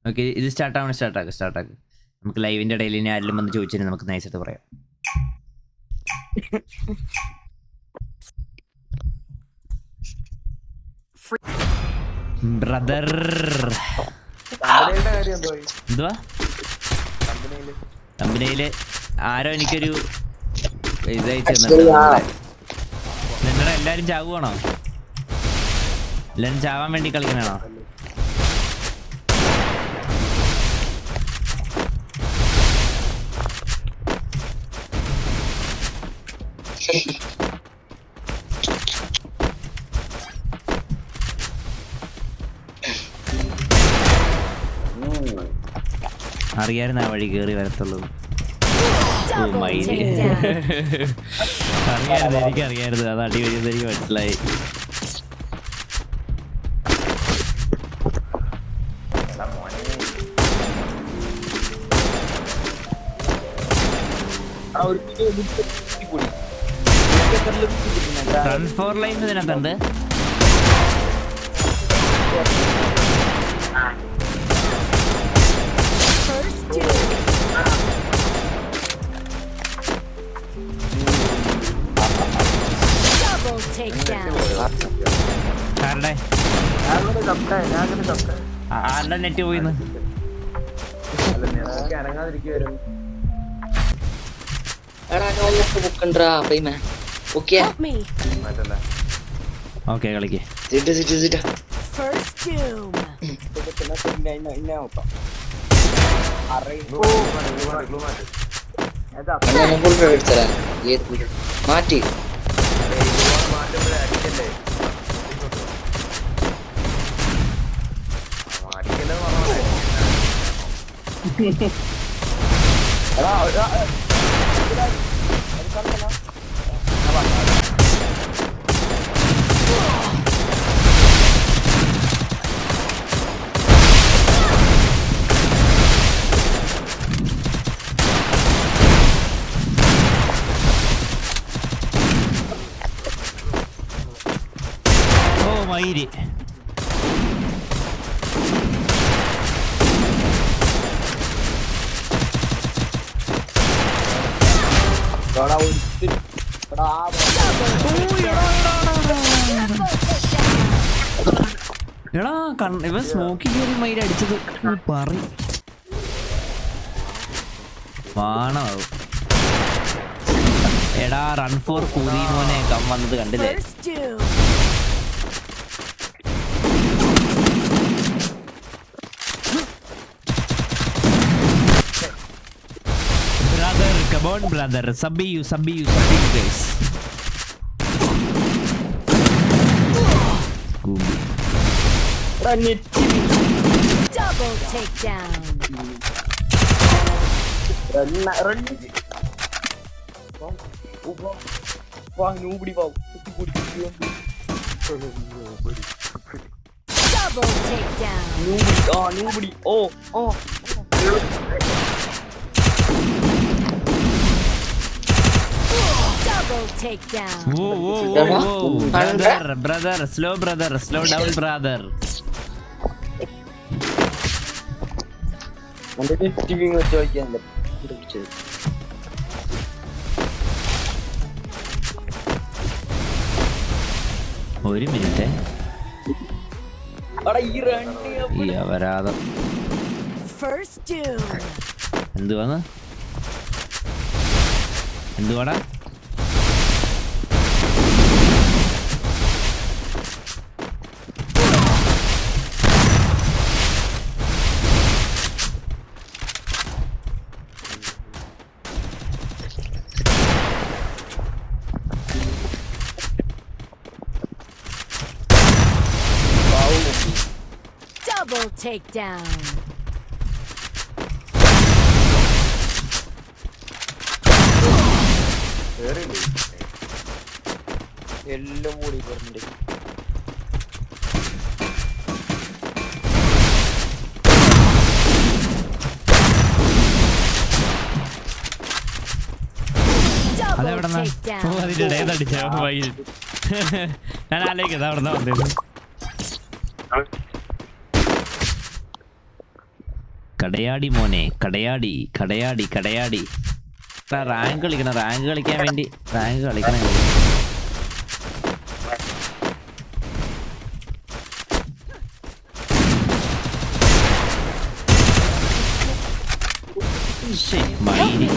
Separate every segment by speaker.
Speaker 1: Okay, ഇത് സ്റ്റാർട്ടാക്ക്. നമുക്ക് ലൈവിൻ്റെ ഇടയിൽ ഇനി ആരെങ്കിലും വന്ന് ചോദിച്ചാൽ നമുക്ക് നൈസായിട്ട് പറയാം. ബ്രദർ എന്തുവാ കമ്പനിയില് ആരോ എനിക്കൊരു ഇത് അയച്ചു തന്നിട്ടുണ്ട്. നിങ്ങളുടെ എല്ലാരും ചാവുകയാണോ? എല്ലാരും ചാവാൻ വേണ്ടി കളിക്കണാണോ? അറിയായിരുന്നു ആ വഴി കയറി വരത്തുള്ളൂ. എനിക്കറിയായിരുന്നു അത് അടി വരുന്നത്, എനിക്ക് മനസ്സിലായി. റൺ ഫോർ ലൈഫ് ഇതിനകത്തുണ്ട്. ആരുടെ നെറ്റ് പോയിന്ന്? ഓക്കെ കളിക്കേ.
Speaker 2: മാറ്റി
Speaker 1: ഓ മയില്. എടാ ഇവൻ സ്മോക്കി കയറി മയില് അടിച്ചത് പറയും വാണമാവും. എടാ റൺ ഫോർ കൂതി മോനെ കം വന്നത് കണ്ടില്ലേ? Brother, come on brother, subby you guys.
Speaker 3: Double takedown.
Speaker 4: Run. Wah, nobody wow.
Speaker 3: Double takedown.
Speaker 4: Nobody. Oh.
Speaker 3: Double takedown.
Speaker 1: Whoa. Brother, slow down brother. ഒരു മിനിറ്റ് ഈ അപരാധം എന്തുവാടാ?
Speaker 3: Double takedown.
Speaker 4: എല്ലാം കൂടി പറഞ്ഞിട്ട്
Speaker 1: അതെവിടെന്നാ? അതിന്റെ ഇടയിൽ അടിച്ച ഞാൻ ആലോചിക്കുന്നത് അവിടെന്നാ വന്നത്. കടയാടി മോനെ കടയാടി കടയാടി കടയാടി. റാങ്ക് കളിക്കണം, റാങ്ക് കളിക്കാൻ വേണ്ടി റാങ്ക് കളിക്കണം. മൈരി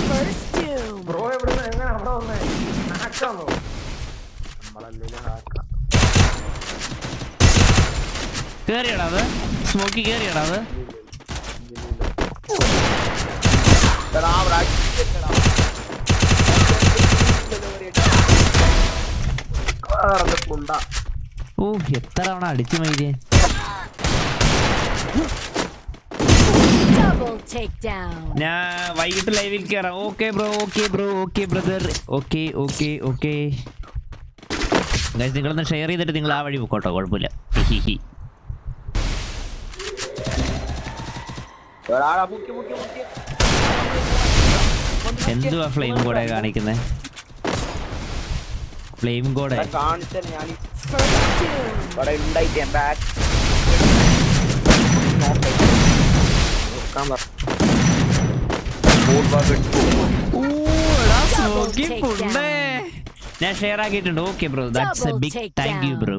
Speaker 3: First doom.
Speaker 4: ബ്രോ എവിടുന്ന് എങ്ങനെ അവിടെ വന്നേ? ഹാക്കാണോ? നമ്മളല്ലേലും ഹാക്കാ.
Speaker 1: കേറിയടാ അത്, സ്മോക്കി കേറിയടാ അത്.
Speaker 4: എടാ അവിടെ അടിച്ചെടാ. കുണ്ട.
Speaker 1: ഓ എത്ര തവണ അടിച്ചു മൈരിയെ.
Speaker 3: Double takedown.
Speaker 1: ഞാൻ വൈകിട്ട് ലൈവിൽ കയറാം. Okay bro, okay bro, okay brother, okay okay okay. നിങ്ങളൊന്ന് ഷെയർ ചെയ്തിട്ട് നിങ്ങൾ ആ വഴി പോക്കോട്ടോ, കുഴപ്പമില്ല. ഹിഹി.
Speaker 4: എടാ മുക്കി മുക്കി മുക്കി.
Speaker 1: എന്തുവാ ഫ്ലെയിം കോഡെ കാണിക്കുന്നേ? ഫ്ലെയിം കോഡെ
Speaker 4: കാണിച്ചാൽ ഞാൻ
Speaker 3: First doom.
Speaker 4: ഇവിടെ ഉണ്ടായിട്ട് ബാക്ക്
Speaker 1: ഞാൻ ഷെയർ ആക്കിയിട്ടുണ്ട്. Okay bro, that's a big thank you bro.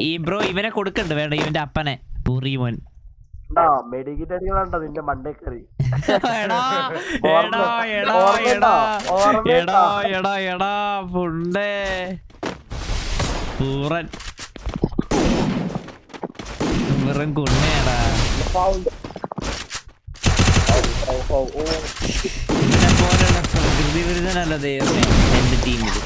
Speaker 1: ഈ ബ്രോ ഇവനെ കൊടുക്കണ്ട്, വേണ്ട ഇവന്റെ അപ്പനെ പൂറിമോൻ.
Speaker 4: മെഡിക്കറ്റ് അടികളുണ്ടോ നിന്റെ മണ്ടേ കറി?
Speaker 1: എടാ ഫുണ്ടേ പൂറൻ വെറും കുണ്ണേടാ. ഇതിനെ പോലെയുള്ള പ്രകൃതി വിരുദ്ധനല്ല ദൈവമേ എന്റെ ടീമില്.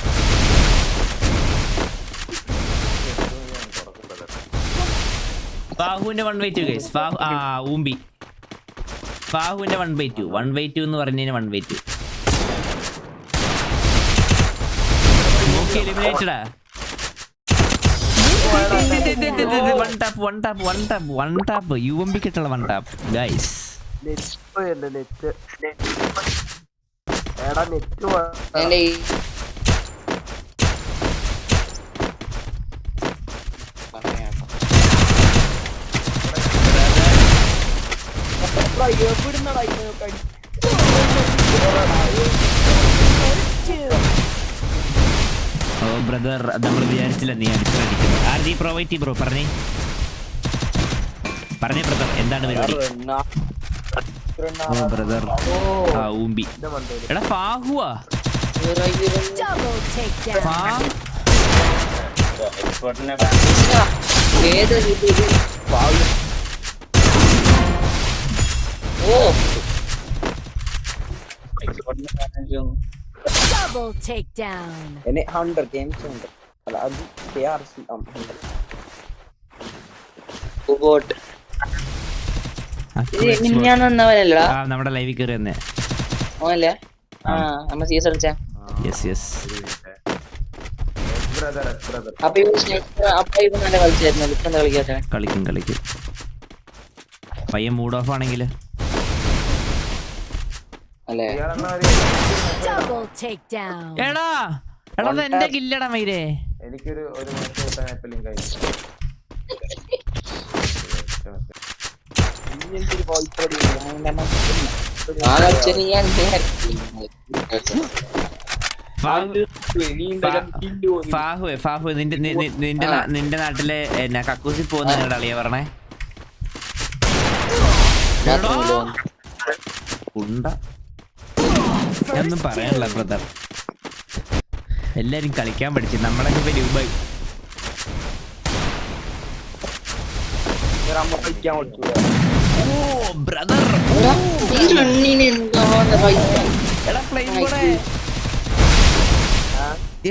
Speaker 1: ഫാഹുവിന്റെ 1/2 ഗൈസ്. ഊമ്പി ഫാഹുവിന്റെ 1/2 1/2 എന്ന് പറഞ്ഞതിന് 1/2 എലിമിനേറ്റഡാ. വൺ ടാപ്പ് UMB കിട്ടുള്ള വൺ ടാപ്പ് ഗൈസ്.
Speaker 2: എന്റെ ഈ
Speaker 4: എവിടുന്നടാ
Speaker 3: First doom.
Speaker 1: ഓ ബ്രദർ, നമ്മൾ വിചാരിച്ചില്ല നീ അടിച്ചടിക്കുന്നു. ആർജി പ്രൊവൈറ്റി ബ്രോ പറഞ്ഞേ ബ്രദർ, എന്താണ് പരിപാടി? ഓ ബ്രദർ, ഊമ്പി. എടാ ഫാഹുവാ
Speaker 3: Double takedown.
Speaker 2: ഏത് രീതിയിൽ ഓ
Speaker 3: Double takedown.
Speaker 4: എന്നെ 100 ഗെയിംസ് ഉണ്ട്. അല്ല അത് KRC 100.
Speaker 2: ബോട്ട് ഞാൻ വന്നവനല്ലടാ.
Speaker 1: നമ്മുടെ ലൈവിൽ കയറി തന്നെ.
Speaker 2: ഓനല്ലേ? നമ്മ CS കളിച്ചാ.
Speaker 1: Yes yes.
Speaker 2: അപ്പൊ ഇവ നല്ല കളിച്ചായിരുന്നു. ഇപ്പൊ എന്താ കളിക്കാത്ത?
Speaker 1: കളിക്കും പയ്യൻ മൂഡ് ഓഫ് ആണെങ്കിൽ
Speaker 2: അല്ലേ?
Speaker 3: Double takedown.
Speaker 1: എടാ എന്റെ കില്ലടാ മൈരേ.
Speaker 4: എനിക്കൊരു
Speaker 1: ഫാഹു നിന്റെ നാട്ടിലെ കക്കൂസി പോകുന്ന അളിയ പറഞ്ഞേ. ഉണ്ട ഒന്നും പറയാനില്ല ബ്രദർ, എല്ലാരും കളിക്കാൻ പഠിച്ചു. നമ്മളൊക്കെ ഇപ്പൊ രൂപായി. ഓ ബ്രദർ, എടാ ഫ്ലെയിം കൂടെ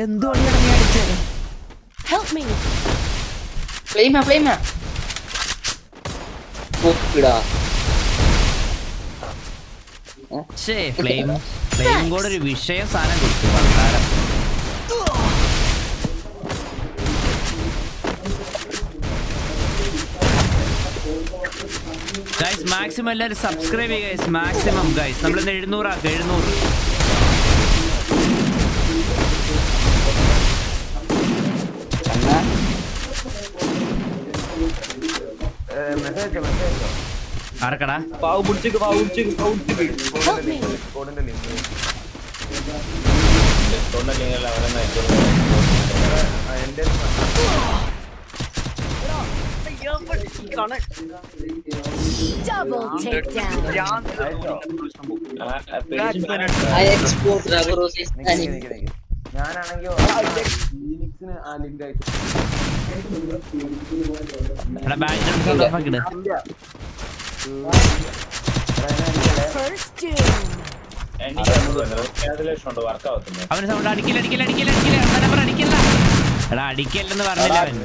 Speaker 1: എന്തോ നീ അടിച്ചേ.
Speaker 3: Help me.
Speaker 2: ഫ്ലെയിമാ
Speaker 1: ഫ്ലെയിം കൂടെ ഒരു വിഷയ സാധനം കൊടുത്തു വന്നാരം. ഗൈസ് മാക്സിമം എല്ലാവരും സബ്സ്ക്രൈബ് ചെയ്യുക ഗൈസ്. മാക്സിമം ഗൈസ് നമ്മളിന്ന് 700 ആക്കുക. 700. ആർക്കടാ
Speaker 2: പാവ് പിടിച്ചിട്ട്
Speaker 3: Help me.
Speaker 4: കോഡിന്റെ ലിങ്ക് എന്റെ
Speaker 3: Double takedown.
Speaker 2: I export Ragurosis anime.
Speaker 4: ഞാനാണെങ്കിൽ ഫീനിക്സിന് ആ ലിങ്ക് അയച്ചു
Speaker 1: എടാ ബാക്ക്ഗ്രൗണ്ട് സൗണ്ട് ഓഫ് ആക്കിട്
Speaker 3: First doom.
Speaker 1: അവന് സൗണ്ട് അടിക്കില്ല നമ്പർ അടിക്കില്ല എടാ അടിക്കല്ലെന്ന് പറഞ്ഞില്ല അവൻ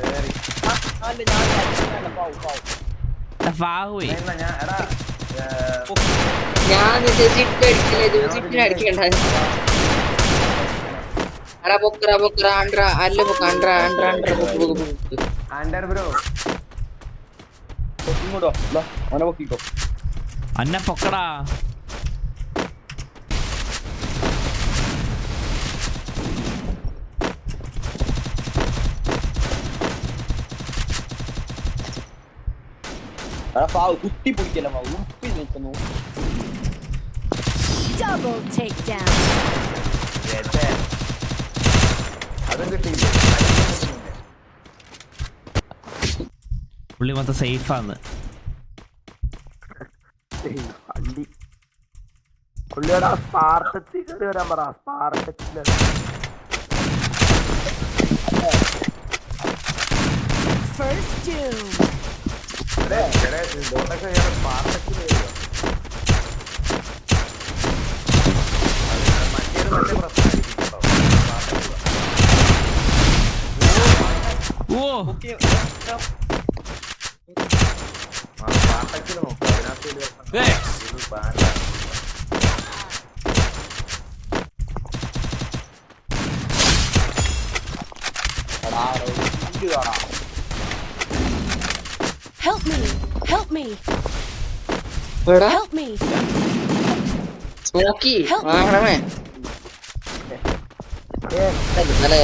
Speaker 1: ഫാഹുയി
Speaker 4: ഞാൻ എടാ
Speaker 2: ഞാൻ സിറ്റ് അടിക്കില്ല സിറ്റിന് അടിക്കണ്ട അടാ പൊക്കറ ആൻഡ്ര അല്ല പൊക്ക ആൻഡ്ര പൊക്ക്
Speaker 4: ആൻഡർ ബ്രോ
Speaker 1: അന്നെ പൊക്കടാ
Speaker 2: കുത്തി പിടിക്കല ഉപ്പി നിൽക്കുന്നു
Speaker 3: Double takedown.
Speaker 4: അതും കിട്ടി
Speaker 1: പുള്ളി മൊത്തം സേഫാന്ന്
Speaker 4: പുള്ളിയോട് ആ സ്പാർട്ടക്സിൽ കയറി വരാൻ പറ സ്പാർട്ടക്സിൽ
Speaker 3: First doom.
Speaker 4: ബോണ്ടൊക്കെ സ്പാർട്ടക്സിൽ കയറിയോ മറ്റേത് നല്ല പ്രശ്നമായിരിക്കും കേട്ടോ
Speaker 1: ഓ
Speaker 4: സ്പാർട്ടക്സിൽ നോക്കുക അതിനകത്ത് ഒരു band
Speaker 3: Help me. Help me.
Speaker 2: എടാ
Speaker 3: Help me.
Speaker 2: സ്മോക്കി വാങ്ങണമേ നല്ല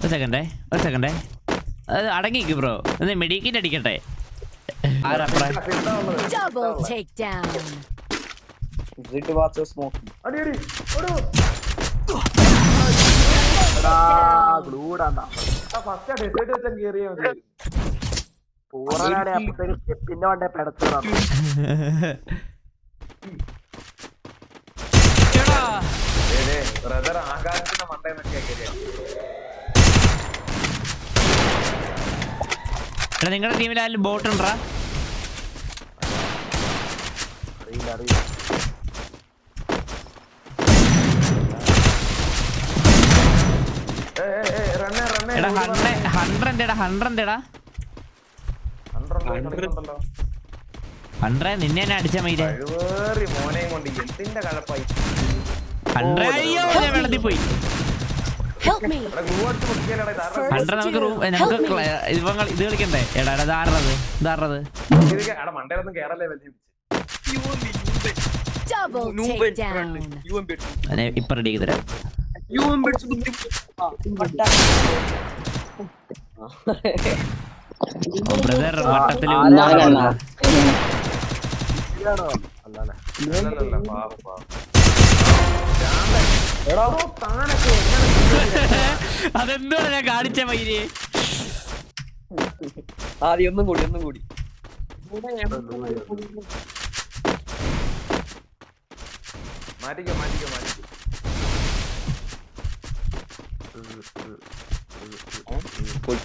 Speaker 1: ഒരു സെക്കൻഡേ അത് അടങ്ങിക്ക് ബ്രോ ഒന്ന് മെഡിക്കേറ്റ് അടിക്കട്ടെ ആരപ്പറ
Speaker 3: Double takedown.
Speaker 2: സ്മോക്കി
Speaker 4: അടി അടി ഫസ്റ്റ് ഡെസേർട്ട് വെച്ചാൽ കയറിയാ മതി പൂർണ്ണനാടെ അപ്പത്തേക്ക് സ്റ്റെപ്പിന്റെ വണ്ടേ പെടച്ചതാണ് ബ്രദർ ആകാശത്തിന്റെ മണ്ടേന്നൊക്കെയാ കയറിയ
Speaker 1: എടാ നിങ്ങളുടെ ടീമിൽ ആരും ബോട്ട് ഉണ്ടാ
Speaker 4: അറിയില്ല
Speaker 1: എടാ 100 നിന്നെ തന്നെ അടിച്ച മയിലേ
Speaker 4: മോനെയും കൊണ്ട് എന്തിന്റെ കഴപ്പായി
Speaker 1: 100 അയ്യോ ഞാൻ വെള്ളത്തിൽ പോയി
Speaker 3: Help me.
Speaker 1: 100 നമുക്ക് ഇത് കളിക്കണ്ടേ എടാ ഇതാറത്
Speaker 4: മണ്ടയിലൊന്നും കേറല്ലേ വലിയ
Speaker 3: Double takedown.
Speaker 1: ഇപ്പൊ റെഡി ചെയ്ത് തരാം ബ്രദർ വട്ടത്തില് അതെന്താണ് ഞാൻ കാണിച്ച മയില്
Speaker 2: ആദ്യം ഒന്നും കൂടി
Speaker 4: മാറ്റിക്കോ
Speaker 3: Double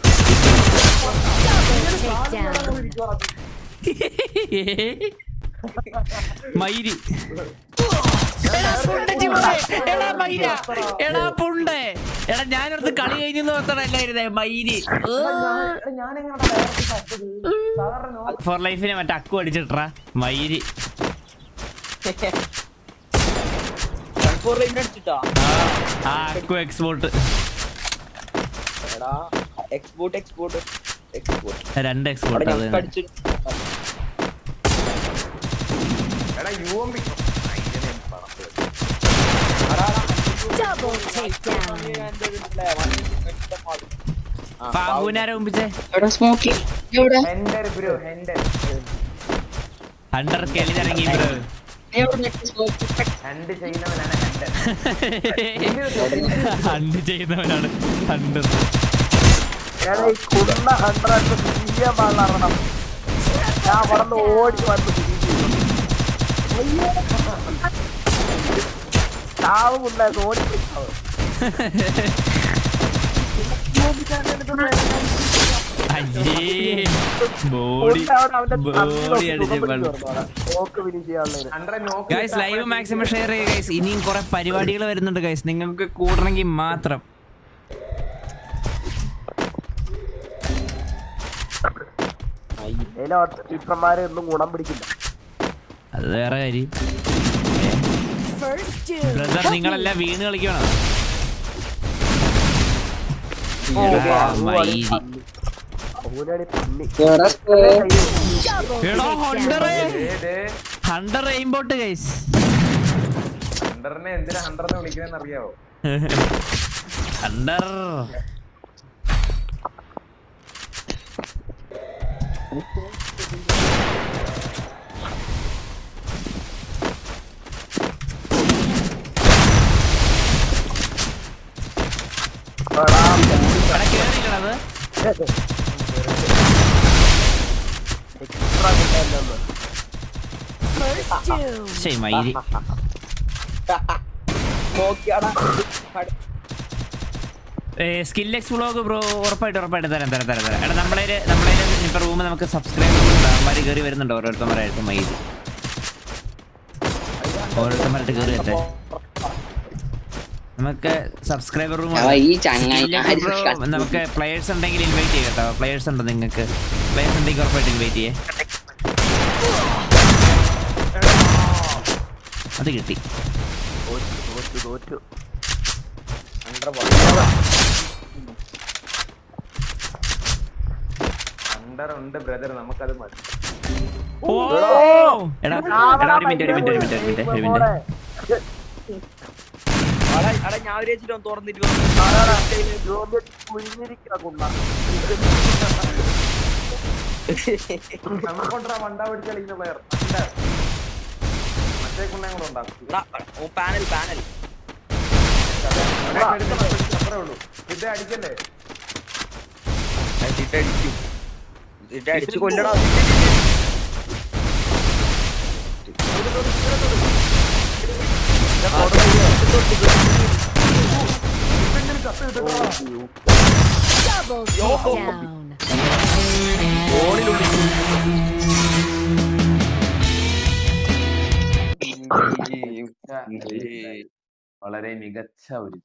Speaker 3: takedown.
Speaker 1: മയില് എടാ പുണ്ടേ എടാ ഞാനടുത്ത് കളി കഴിഞ്ഞെന്ന് ഓർത്തടല്ലായിരുന്നേ മയില് ഫോർ ലൈഫിനെ മറ്റേ അക്കു അടിച്ചിട്ടാ മയില് ആ അക്കു എക്സ്പോർട്ട്
Speaker 2: എക്സ്പോർട്ട്
Speaker 1: 2 എക്സ്പോർട്ട്
Speaker 4: എടാ UMP
Speaker 3: Double takedown.
Speaker 1: ഫാബുവിനാരെ മുമ്പിച്ചേ
Speaker 2: എവിടെ സ്മോക്കി എവിടെ
Speaker 4: ഹെൻഡർ ബ്രോ ഹെൻഡർ
Speaker 1: ഹണ്ടർ കെളിതിറങ്ങി ബ്രോ.
Speaker 2: നീ എവിടെ നെറ്റ് സ്മോക്കി
Speaker 4: ഹെൻഡ് ചെയ്യുന്നവനാണ് ഹെൻഡർ.
Speaker 1: ഹണ്ട് ചെയ്യുന്നവനാണ് ഹണ്ടർ.
Speaker 4: ഞാൻ ഈ കുണ്ണ 100 തീയ പാടണം. ഞാൻ വളർന്ന് ഓടി വന്ന് ചാവും ഉണ്ടായിരുന്നു ഓടി
Speaker 1: അയ്യേ ബോഡി അടിച്ച് ഗൈസ്. ലൈവ് മാക്സിമം ഷെയർ ചെയ്യുക ഗൈസ്. ഇനിയും കുറെ പരിപാടികൾ വരുന്നുണ്ട് ഗൈസ്, നിങ്ങൾക്ക് കൂടണമെങ്കിൽ മാത്രം.
Speaker 4: ഒന്നും ഗുണം പിടിക്കില്ല.
Speaker 1: അത് വേറെ കാര്യം.
Speaker 3: First dude.
Speaker 1: ബ്രദർ നിങ്ങളെല്ലാം വീണ് കളിക്കണം. Hunter എയിംബോട്ട് guys.
Speaker 4: ഹണ്ടറിനെ എന്തിനാ ഹണ്ടറിനെ വിളിക്കുന്നതെന്ന് അറിയാവോ?
Speaker 1: ഹണ്ടർ കേറിക്കണത്.
Speaker 3: First dude.
Speaker 1: ശരി മയില്. സ്കില്ലെക്സ് വ്ളോഗ് ബ്രോ ഉറപ്പായിട്ട് തരാം. എടാ നമ്മളെ ഇപ്പൊ റൂം നമുക്ക് സബ്സ്ക്രൈബ് കയറി വരുന്നുണ്ട് ഓരോരുത്തന്മാരായിട്ട്. മയില് ഓരോരുത്തന്മാരായിട്ട് കയറി വരട്ടെ. നമുക്ക് സബ്സ്ക്രൈബർ റൂം നമുക്ക് പ്ലേയേഴ്സ് ഉണ്ടെങ്കിൽ ഇൻവൈറ്റ് ചെയ്യാം കേട്ടോ. പ്ലേയേഴ്സ് ഉണ്ടോ നിങ്ങൾക്ക്? പ്ലേയേഴ്സ് ഉണ്ടെങ്കിൽ ഉറപ്പായിട്ട് ഇൻവൈറ്റ് ചെയ്യേ. അത് കിട്ടി.
Speaker 4: ഉണ്ട് ബ്രദർ, നമുക്കത് മതി.
Speaker 1: ഓ എടാ ഒരു മിനിറ്റ്.
Speaker 2: ഞാൻ വിചാരിച്ചിട്ട് തുറന്നിട്ട്
Speaker 4: നമുക്കൊണ്ടാ വണ്ടാ പിടിച്ച് കളിക്കുന്ന പ്ലെയർ മറ്റേ കുണ്ണയും കൂടെ ഉണ്ടാക്കും.
Speaker 2: പാനൽ
Speaker 4: അത്രേ ഉള്ളൂ. ഇത് അടിക്കല്ലേ?
Speaker 2: അടിച്ചു കൊല്ലടാ.
Speaker 3: Double takedown.
Speaker 4: വളരെ മികച്ച ഒരു